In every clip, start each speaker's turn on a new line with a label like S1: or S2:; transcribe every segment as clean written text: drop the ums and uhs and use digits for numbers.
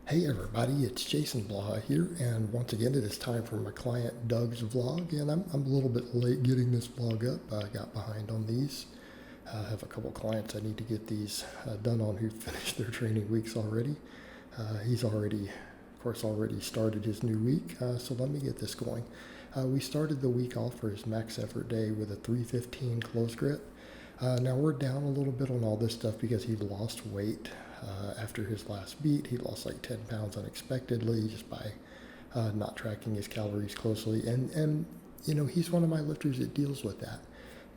S1: Hey everybody, it's Jason Blaha here, and once again it is time for my client Doug's vlog, and I'm a little bit late getting this vlog up. I got behind on these. I have a couple clients I need to get these done on who finished their training weeks already. He's already, of course, already started his new week, so let me get this going. We started the week off for his max effort day with a 315 close grip. Now we're down a little bit on all this stuff because he lost weight after his last beat. He lost like 10 pounds unexpectedly just by not tracking his calories closely. And you know, he's one of my lifters that deals with that.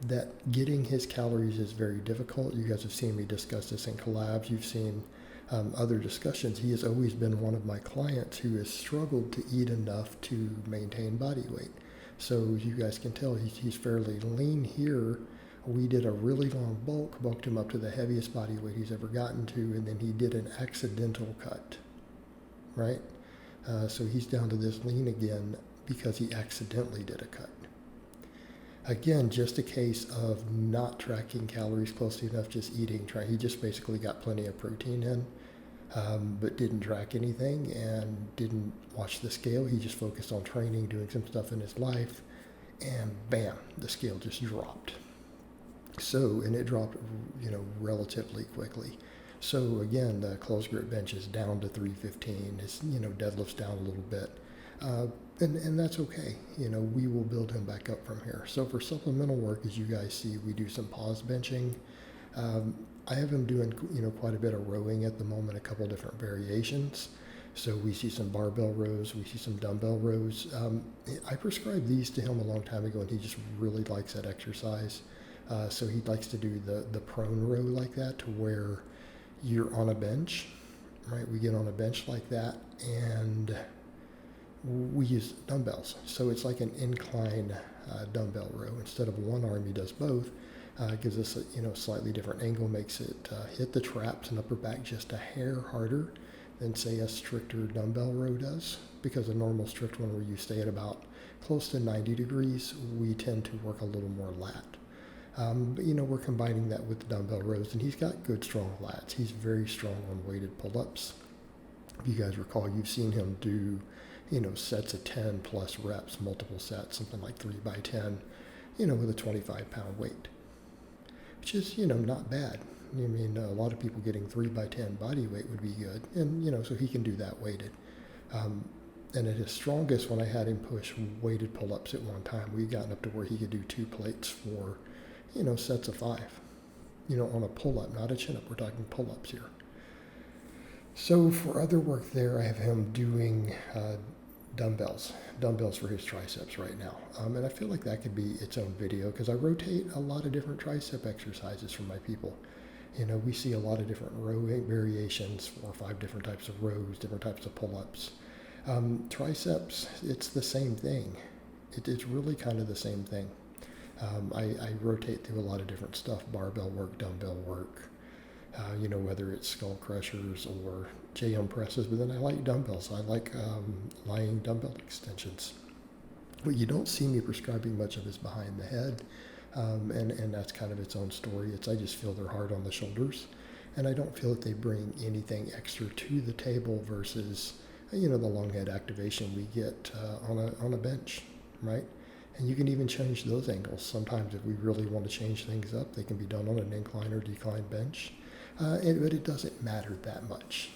S1: That getting his calories is very difficult. You guys have seen me discuss this in collabs. You've seen other discussions. He has always been one of my clients who has struggled to eat enough to maintain body weight. So as you guys can tell, he's fairly lean here. We did a really long bulked him up to the heaviest body weight he's ever gotten to, and then he did an accidental cut, right? So he's down to this lean again because he accidentally did a cut. Again, just a case of not tracking calories closely enough, just eating. He just basically got plenty of protein in, but didn't track anything and didn't watch the scale. He just focused on training, doing some stuff in his life, and bam, the scale just dropped. So, and it dropped, relatively quickly. So again, the close grip bench is down to 315. His, deadlift's down a little bit. And that's okay. We will build him back up from here. So for supplemental work, as you guys see, we do some pause benching. I have him doing, quite a bit of rowing at the moment, a couple different variations. So we see some barbell rows, we see some dumbbell rows. I prescribed these to him a long time ago, and he just really likes that exercise. So he likes to do the prone row like that, to where you're on a bench, right? We get on a bench like that, and we use dumbbells. So it's like an incline dumbbell row. Instead of one arm, he does both. It gives us a slightly different angle, makes it hit the traps and upper back just a hair harder than, say, a stricter dumbbell row does. Because a normal strict one where you stay at about close to 90 degrees, we tend to work a little more lat. But we're combining that with the dumbbell rows, and he's got good strong lats. He's very strong on weighted pull-ups. If you guys recall, you've seen him do, sets of 10 plus reps, multiple sets, something like 3 by 10, with a 25-pound weight, which is, not bad. I mean, a lot of people getting 3 by 10 body weight would be good, and, so he can do that weighted. And at his strongest, when I had him push weighted pull-ups at one time, we'd gotten up to where he could do 2 plates for sets of 5, on a pull-up, not a chin-up. We're talking pull-ups here. So for other work there, I have him doing dumbbells for his triceps right now. And I feel like that could be its own video, because I rotate a lot of different tricep exercises for my people. We see a lot of different row variations, 4 or 5 different types of rows, different types of pull-ups. Triceps, it's the same thing. It's really kind of the same thing. I rotate through a lot of different stuff, barbell work, dumbbell work, whether it's skull crushers or JM presses, but then I like dumbbells. I like lying dumbbell extensions. What you don't see me prescribing much of is behind the head, and that's kind of its own story. I just feel they're hard on the shoulders, and I don't feel that they bring anything extra to the table versus, the long head activation we get on a bench, right? And you can even change those angles. Sometimes if we really want to change things up, they can be done on an incline or decline bench. But it doesn't matter that much,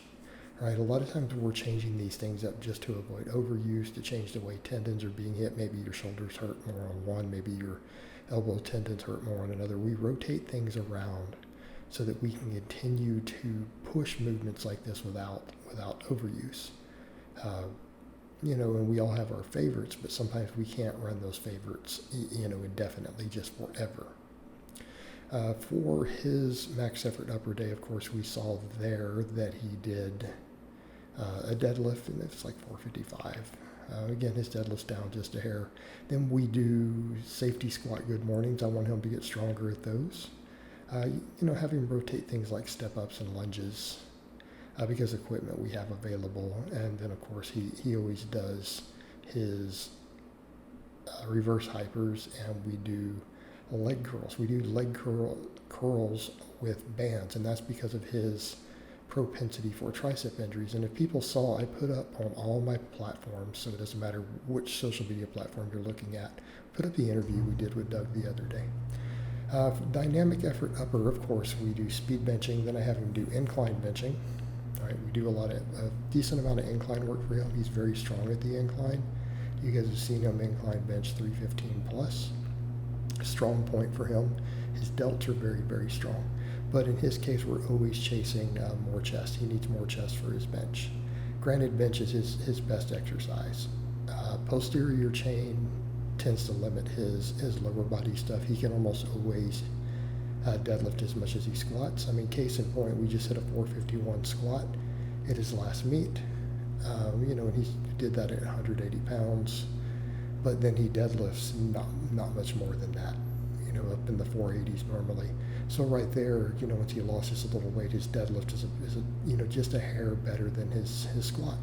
S1: right? A lot of times we're changing these things up just to avoid overuse, to change the way tendons are being hit. Maybe your shoulders hurt more on one, maybe your elbow tendons hurt more on another. We rotate things around so that we can continue to push movements like this without overuse. And we all have our favorites, but sometimes we can't run those favorites, indefinitely, just forever. For his max effort upper day, of course, we saw there that he did a deadlift, and it's like 455. Again, his deadlift's down just a hair. Then we do safety squat good mornings. I want him to get stronger at those. Have him rotate things like step-ups and lunges, because equipment we have available. And then, of course, he always does his reverse hypers, and we do leg curls. We do leg curls with bands, and that's because of his propensity for tricep injuries. And if people saw, I put up on all my platforms, so it doesn't matter which social media platform you're looking at, put up the interview we did with Doug the other day. Dynamic effort upper, of course, we do speed benching. Then I have him do incline benching. All right, we do a decent amount of incline work for him. He's very strong at the incline. You guys have seen him incline bench 315 plus. Strong point for him. His delts are very, very strong. But in his case, we're always chasing more chest. He needs more chest for his bench. Granted, bench is his best exercise. Posterior chain tends to limit his lower body stuff. He can almost always deadlift as much as he squats. I mean, case in point, we just hit a 451 squat at his last meet. And he did that at 180 pounds, but then he deadlifts not much more than that, up in the 480s normally. So right there, once he lost just a little weight, his deadlift is just a hair better than his squat.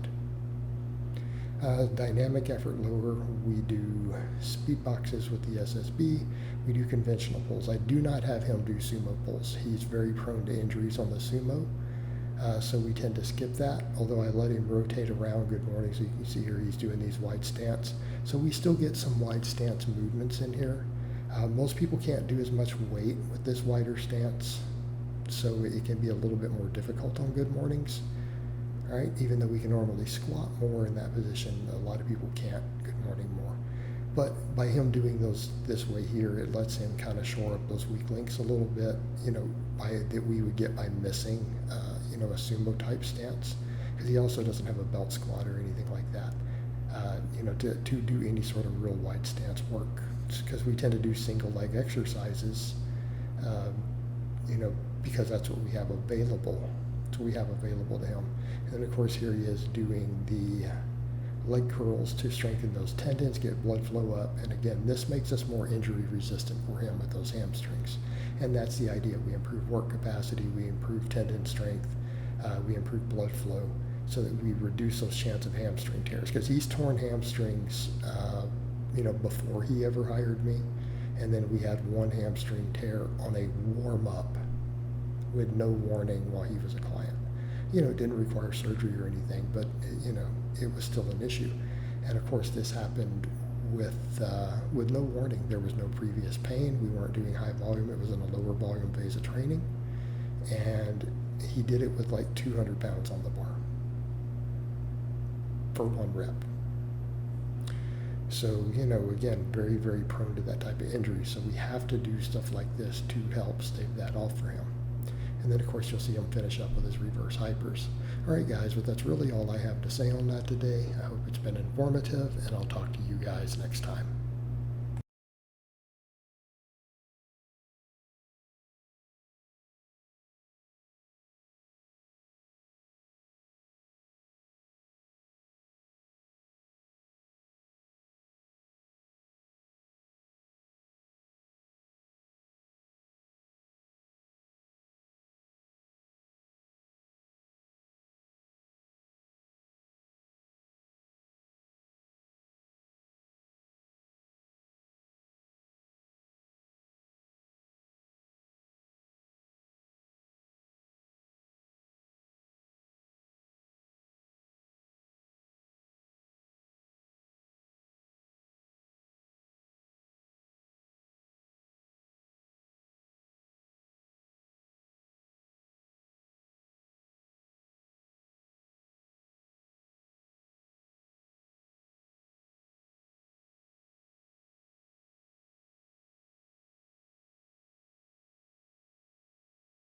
S1: Dynamic effort lower, we do speed boxes with the SSB. We do conventional pulls. I do not have him do sumo pulls. He's very prone to injuries on the sumo, so we tend to skip that, although I let him rotate around. Good morning. So you can see here he's doing these wide stance. So we still get some wide stance movements in here. Most people can't do as much weight with this wider stance, so it can be a little bit more difficult on good mornings. All right, even though we can normally squat more in that position, a lot of people can't good morning more. But by him doing this way here, it lets him kind of shore up those weak links a little bit, that we would get by missing, a sumo type stance, because he also doesn't have a belt squat or anything like that, to do any sort of real wide stance work, because we tend to do single leg exercises, because that's what we have available. That's what we have available to him. And then of course here he is doing the leg curls to strengthen those tendons, get blood flow up, and again, this makes us more injury resistant for him with those hamstrings. And that's the idea. We improve work capacity, we improve tendon strength, we improve blood flow, so that we reduce those chance of hamstring tears. Because he's torn hamstrings, before he ever hired me, and then we had one hamstring tear on a warm-up with no warning while he was a client. It didn't require surgery or anything, but it was still an issue. And of course, this happened with no warning. There was no previous pain. We weren't doing high volume. It was in a lower volume phase of training, and he did it with like 200 pounds on the bar for one rep. So, again, very, very prone to that type of injury. So we have to do stuff like this to help stave that off for him. And then, of course, you'll see him finish up with his reverse hypers. All right, guys, but that's really all I have to say on that today. I hope it's been informative, and I'll talk to you guys next time.